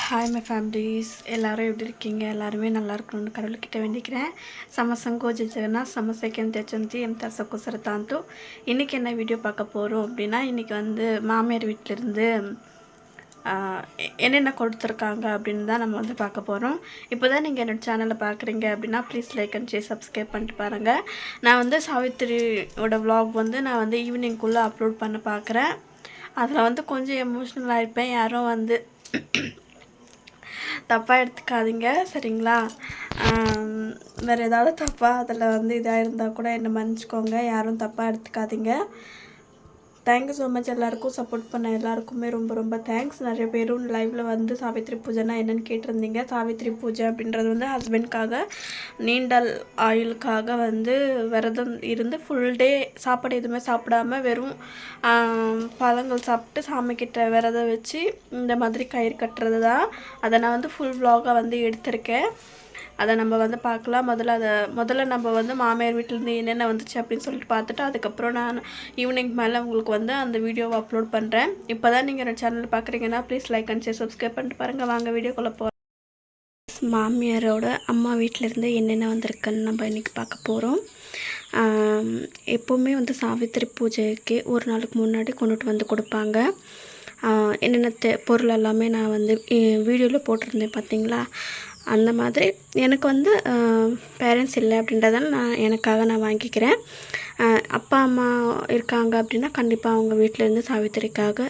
Hi my families, எல்லோரும் எப்படி இருக்கீங்க? எல்லாருமே நல்லா இருக்கணும்னு கடவுள்கிட்ட வேண்டிக்கிறேன். சமசங்கோஜனா சமசைக்கம் தெச்சந்தி எம் தசக்குசர தாந்தோ. இன்றைக்கி என்ன வீடியோ பார்க்க போகிறோம் அப்படின்னா, இன்றைக்கி வந்து மாமியார் வீட்டிலேருந்து என்னென்ன கொடுத்துருக்காங்க அப்படின்னு தான் நம்ம வந்து பார்க்க போகிறோம். இப்போ தான் நீங்கள் என்னோடய சேனலை பார்க்குறீங்க அப்படின்னா please like and share subscribe பண்ணிட்டு பாருங்கள். நான் வந்து சாவித்திரியோட விலாக் வந்து நான் வந்து ஈவினிங்குள்ளே அப்லோட் பண்ண பார்க்குறேன். அதில் வந்து கொஞ்சம் எமோஷ்னல் ஆகிருப்பேன். யாரும் வந்து தப்பாக எடுத்துக்காதீங்க, சரிங்களா? வேறு ஏதாவது தப்பாக அதில் வந்து இதாக இருந்தால் கூட என்னை மன்னிச்சிக்கோங்க. யாரும் தப்பாக எடுத்துக்காதீங்க. Thank you so much. எல்லாேருக்கும் சப்போர்ட் பண்ண எல்லாருக்குமே ரொம்ப ரொம்ப தேங்க்ஸ். நிறைய பேரும் லைவில் வந்து சாவித்திரி பூஜைனா என்னென்னு கேட்டிருந்தீங்க. சாவித்திரி பூஜை அப்படின்றது வந்து ஹஸ்பண்ட்காக நீண்ட ஆயுளுக்காக வந்து விரதம் இருந்து ஃபுல் டே சாப்பாடு எதுவுமே சாப்பிடாம வெறும் பழங்கள் சாப்பிட்டு சாமிக்கிட்ட விரதம் வச்சு இந்த மாதிரி கயிறு கட்டுறது தான். அதை நான் வந்து ஃபுல் vlog-ஆ வந்து எடுத்திருக்கேன். அதை நம்ம வந்து பார்க்கலாம். முதல்ல நம்ம வந்து மாமியார் வீட்டிலேருந்து என்னென்ன வந்துச்சு அப்படின்னு சொல்லிட்டு பார்த்துட்டு அதுக்கப்புறம் நான் ஈவினிங் மேலே உங்களுக்கு வந்து அந்த வீடியோவை அப்லோட் பண்ணுறேன். இப்போ தான் நீங்கள் என்னோட சேனல் பார்க்குறீங்கன்னா please like and share subscribe பண்ணிட்டு பாருங்கள். வாங்க வீடியோக்குள்ளே போகிறோம். மாமியாரோட அம்மா வீட்டிலேருந்து என்னென்ன வந்திருக்குன்னு நம்ம இன்றைக்கி பார்க்க போகிறோம். எப்போவுமே வந்து சாவித்திரி பூஜைக்கு ஒரு நாளுக்கு முன்னாடி கொண்டுட்டு வந்து கொடுப்பாங்க. என்னென்ன பொருள் எல்லாமே நான் வந்து வீடியோவில் போட்டிருந்தேன் பார்த்தீங்களா? அந்த மாதிரி எனக்கு வந்து பேரண்ட்ஸ் இல்லை அப்படின்றதால எனக்காக நான் வாங்கிக்கிறேன். அப்பா அம்மா இருக்காங்க அப்படின்னா கண்டிப்பாக அவங்க வீட்டிலேருந்து சாவித்திரிக்காக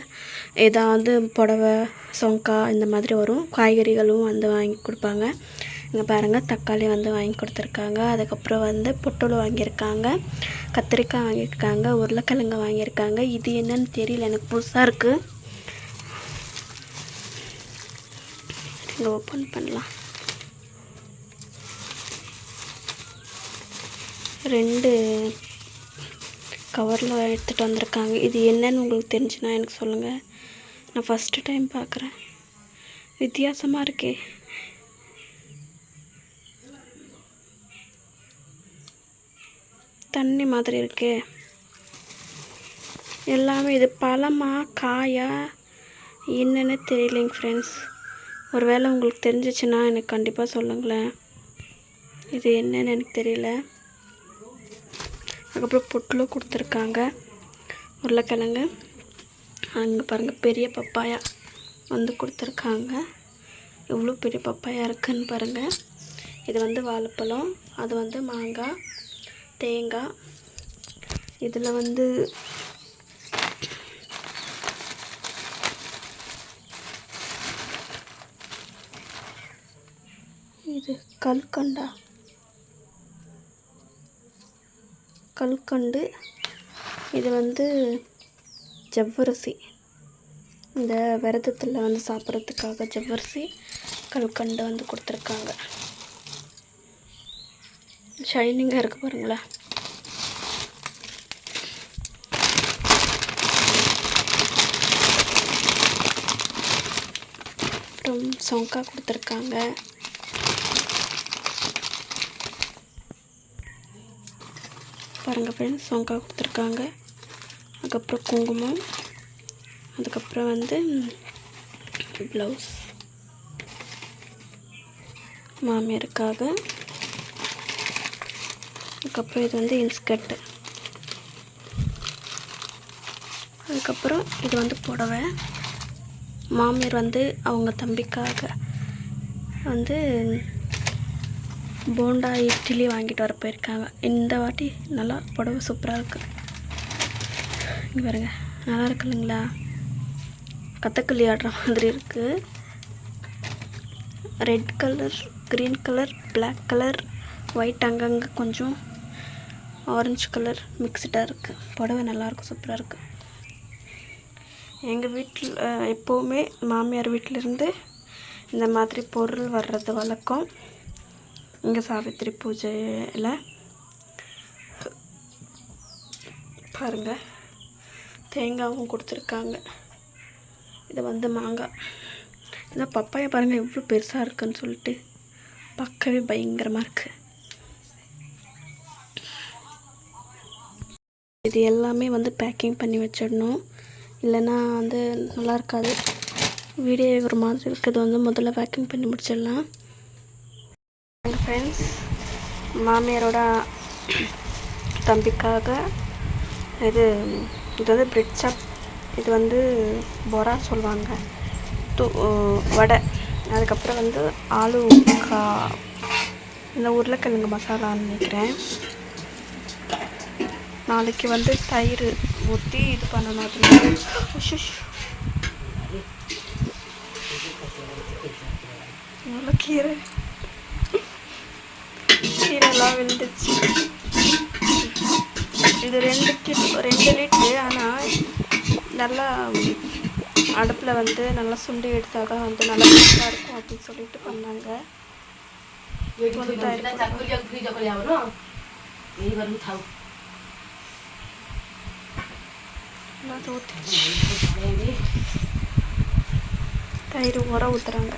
ஏதாவது புடவை சொங்கா இந்த மாதிரி வரும். காய்கறிகளும் வந்து வாங்கி கொடுப்பாங்க. இங்கே பாருங்கள், தக்காளி வந்து வாங்கி கொடுத்துருக்காங்க. அதுக்கப்புறம் வந்து பொட்டல் வாங்கியிருக்காங்க, கத்திரிக்காய் வாங்கியிருக்காங்க, உருளைக்கிழங்கு வாங்கியிருக்காங்க. இது என்னன்னு தெரியல, எனக்கு புதுசாக இருக்குது. இங்கே ஓப்பன் பண்ணலாம். 2 கவரில் எடுத்துகிட்டு வந்திருக்காங்க. இது என்னன்னு உங்களுக்கு தெரிஞ்சுன்னா எனக்கு சொல்லுங்கள். நான் ஃபஸ்ட்டு டைம் பார்க்குறேன். வித்தியாசமாக இருக்கே. தண்ணி மாதிரி இருக்கே எல்லாமே. இது பழமா காயா என்னென்னு தெரியலைங்க ஃப்ரெண்ட்ஸ். ஒரு வேளை உங்களுக்கு தெரிஞ்சிச்சுன்னா எனக்கு கண்டிப்பாக சொல்லுங்களேன். இது என்னன்னு எனக்கு தெரியல. அதுக்கப்புறம் பொட்டலும் கொடுத்துருக்காங்க, உருளைக்கிழங்கு. அங்கே பாருங்கள், பெரிய பப்பாயா வந்து கொடுத்துருக்காங்க. எவ்வளோ பெரிய பப்பாயா இருக்குதுன்னு பாருங்கள். இது வந்து வாழைப்பழம், அது வந்து மாங்காய், தேங்காய். இதில் வந்து இது கல்கண்டு. இது வந்து ஜவ்வரிசி. இந்த விரதத்தில் வந்து சாப்பிட்றதுக்காக ஜவ்வரிசி கல்கண்டு வந்து கொடுத்துருக்காங்க. ஷைனிங்காக இருக்குது பாருங்களேன். அப்புறம் சொங்கா கொடுத்துருக்காங்க. பாருங்கள் ஃப்ரெண்ட்ஸ், சொங்கா கொடுத்துருக்காங்க. அதுக்கப்புறம் குங்குமம், அதுக்கப்புறம் வந்து ப்ளவுஸ் மாமியாருக்காக. அதுக்கப்புறம் இது வந்து இன்ஸ்கர்ட்டு. அதுக்கப்புறம் இது வந்து புடவை. மாமியார் வந்து அவங்க தம்பிக்காக வந்து போண்டா இட்லி வாங்கிட்டு வர போயிருக்காங்க. இந்த வாட்டி நல்லா புடவை சூப்பராக இருக்குது. இங்கே பாருங்க, நல்லா இருக்கு இல்லைங்களா? கதகளி ஆடுற மாதிரி இருக்குது. Red colour, green colour, black colour, white, அங்கங்கே கொஞ்சம் ஆரஞ்சு கலர் மிக்ஸ்டாக இருக்குது. புடவை நல்லாயிருக்கும், சூப்பராக இருக்குது. எங்கள் வீட்டில் எப்போவுமே மாமியார் வீட்டிலேருந்து இந்த மாதிரி பொருள் வர்றது வழக்கம். இங்கே சாவித்திரி பூஜையில் பாருங்கள், தேங்காயும் கொடுத்துருக்காங்க. இது வந்து மாங்காய். இந்த பப்பாயா பாருங்கள் எவ்வளோ பெருசாக இருக்குன்னு சொல்லிட்டு பார்க்கவே பயங்கரமாக இருக்குது. இது எல்லாமே வந்து பேக்கிங் பண்ணி வச்சிடணும், இல்லைன்னா வந்து நல்லா இருக்காது. வீடியோ ஒரு மாதிரி இருக்கிறது வந்து முதல்ல பேக்கிங் பண்ணி முடிச்சிடலாம். ஃப்ரெண்ட்ஸ், மாமியாரோட தம்பிக்காக இது வந்து பிரெட் சாப், இது வந்து பொரா சொல்லுவாங்க, வடை, அதுக்கப்புறம் வந்து ஆலு இந்த உருளைக்கிழங்கு மசாலான்னு நினைக்கிறேன். நாளைக்கு வந்து தயிர் ஊற்றி இது பண்ணணும். அது எவ்வளோ கீரைலாம் விழுந்துச்சு. இது 2 லிட்ரு. ஆனால் நல்லா அடுப்பில் வந்து நல்லா சுண்டி எடுத்தால் தான் வந்து நல்லா டேஸ்ட்டாக இருக்கும் அப்படின்னு சொல்லிட்டு பண்ணாங்க. தயிர் ஊற்றுறாங்க.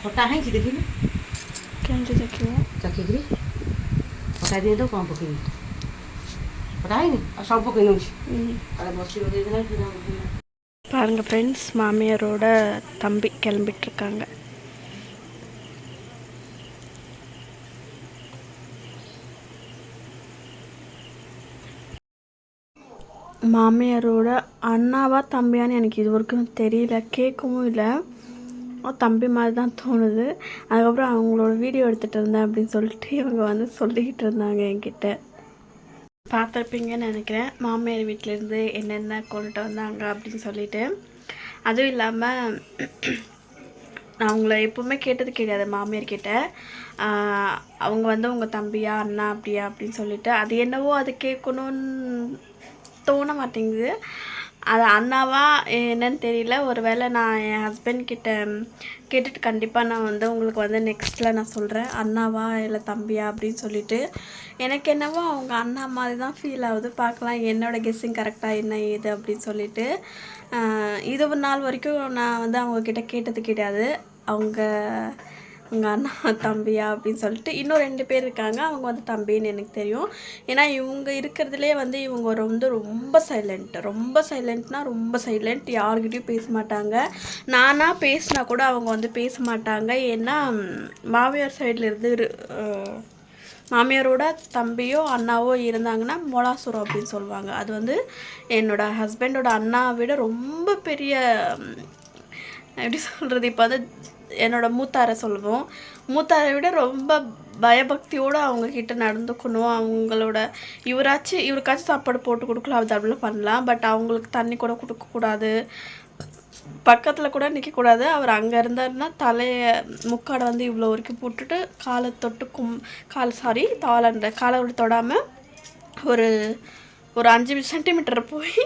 ଖଟା ହେଇଛି ଦେଖିବି କେମିତି ଦେଖିବ? ଚାଖିକିରି ଖଟା দিয়ে ତ କ'ଣ ପକେଇବି? ଖଟା ହେଇନି ଆଉ ସବୁ ପକେଇ ନେଉଛି. ବସି ଦେଇଦେଲା. பாருங்கள் ஃப்ரெண்ட்ஸ், மாமியாரோட தம்பி கிளம்பிட்டுருக்காங்க. மாமியாரோட அண்ணாவா தம்பியான்னு எனக்கு இது வரைக்கும் தெரியல, கேட்கவும் இல்லை. தம்பி மாதிரி தான் தோணுது. அதுக்கப்புறம் அவங்களோட வீடியோ எடுத்துகிட்டு இருந்தேன் அப்படின்னு சொல்லிட்டு இவங்க வந்து சொல்லிக்கிட்டு இருந்தாங்க என்கிட்ட. பார்த்துருப்பீங்கன்னு நினைக்கிறேன், மாமியார் வீட்டிலேருந்து என்னென்ன கொண்டுட்டு வந்தாங்க அப்படின்னு சொல்லிட்டு. அதுவும் இல்லாமல் அவங்கள எப்போவுமே கேட்டது கிடையாது மாமியார்கிட்ட. அவங்க வந்து உங்கள் தம்பியா அண்ணா அப்படியா அப்படின்னு சொல்லிட்டு, அது என்னவோ அது கேட்கணுன்னு தோண மாட்டேங்குது. அது அண்ணாவா என்னன்னு தெரியல. ஒரு வேளை நான் என் ஹஸ்பண்ட் கிட்ட கேட்டுட்டு கண்டிப்பாக நான் வந்து உங்களுக்கு வந்து நெக்ஸ்ட்டில் நான் சொல்கிறேன், அண்ணாவா இல்லை தம்பியா அப்படின்னு சொல்லிட்டு. எனக்கு என்னவோ அவங்க அண்ணா மாதிரி தான் ஃபீல் ஆகுது. பார்க்கலாம் என்னோடய கெஸ்ஸிங் கரெக்டாக என்ன ஏது அப்படின்னு சொல்லிட்டு. இது ஒரு நாள் வரைக்கும் நான் வந்து அவங்கக்கிட்ட கேட்டது கிடையாது, அவங்க அண்ணா தம்பியா அப்படின்னு சொல்லிட்டு. இன்னும் 2 பேர் இருக்காங்க, அவங்க வந்து தம்பின்னு எனக்கு தெரியும். ஏன்னா இவங்க இருக்கிறதுலே வந்து இவங்க வந்து ரொம்ப சைலண்ட்னா ரொம்ப சைலண்ட். யார்கிட்டையும் பேச மாட்டாங்க. நானாக பேசினா கூட அவங்க வந்து பேச மாட்டாங்க. ஏன்னா மாமியார் சைட்லேருந்து மாமியாரோட தம்பியோ அண்ணாவோ இருந்தாங்கன்னா மொளாசுரம் அப்படின்னு சொல்லுவாங்க. அது வந்து என்னோடய ஹஸ்பண்டோட அண்ணாவை விட ரொம்ப பெரிய, எப்படி சொல்கிறது, இப்போ வந்து என்னோடய மூத்தாரை சொல்லுவோம், மூத்தாரை விட ரொம்ப பயபக்தியோடு அவங்கக்கிட்ட நடந்துக்கணும். இவருக்காச்சும் சாப்பாடு போட்டு கொடுக்கலாம், அது அப்படிலாம் பண்ணலாம். பட் அவங்களுக்கு தண்ணி கூட கொடுக்கக்கூடாது, பக்கத்தில் கூட நிற்கக்கூடாது. அவர் அங்கே இருந்தாருன்னா தலையை முக்காடை வந்து இவ்வளோ வரைக்கும் போட்டுட்டு காலை தொட்டு காலை தொடாமல் ஒரு 5 சென்டிமீட்டர் போய்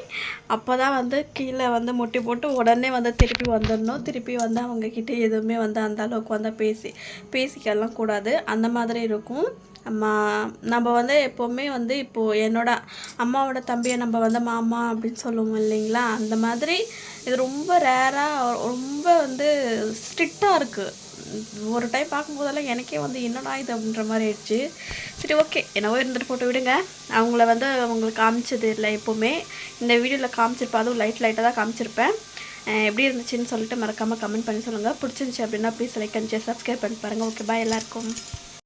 அப்போ தான் வந்து கீழே வந்து முட்டி போட்டு உடனே வந்து திருப்பி வந்துடணும். திருப்பி வந்து அவங்கக்கிட்ட எதுவுமே வந்து அந்த அளவுக்கு வந்து பேசிக்கலாம் கூடாது. அந்த மாதிரி இருக்கும். நம்ம வந்து எப்போவுமே வந்து இப்போது என்னோடய அம்மாவோட தம்பியை நம்ம வந்து மாமா அப்படின்னு சொல்லுவோம் இல்லைங்களா, அந்த மாதிரி இது ரொம்ப ரேராக ரொம்ப வந்து ஸ்ட்ரிக்டாக இருக்குது. ஒரு டைம் பார்க்கும்போதெல்லாம் எனக்கே வந்து என்னடா இது அப்படின்ற மாதிரி ஆயிடுச்சு. சரி, ஓகே, என்னவோ இருந்துட்டு போட்டு விடுங்க. அவங்கள வந்து அவங்களுக்கு காமிச்சது இல்லை எப்போவுமே. இந்த வீடியோவில் காமிச்சிருப்பேன், அதுவும் லைட்டாக தான் காமிச்சிருப்பேன். எப்படி இருந்துச்சுன்னு சொல்லிட்டு மறக்காமல் கமெண்ட் பண்ணி சொல்லுங்கள். பிடிச்சிருந்துச்சி அப்படின்னா please like and share, subscribe பண்ணி பாருங்கள். ஓகே, பாய் எல்லாருக்கும்.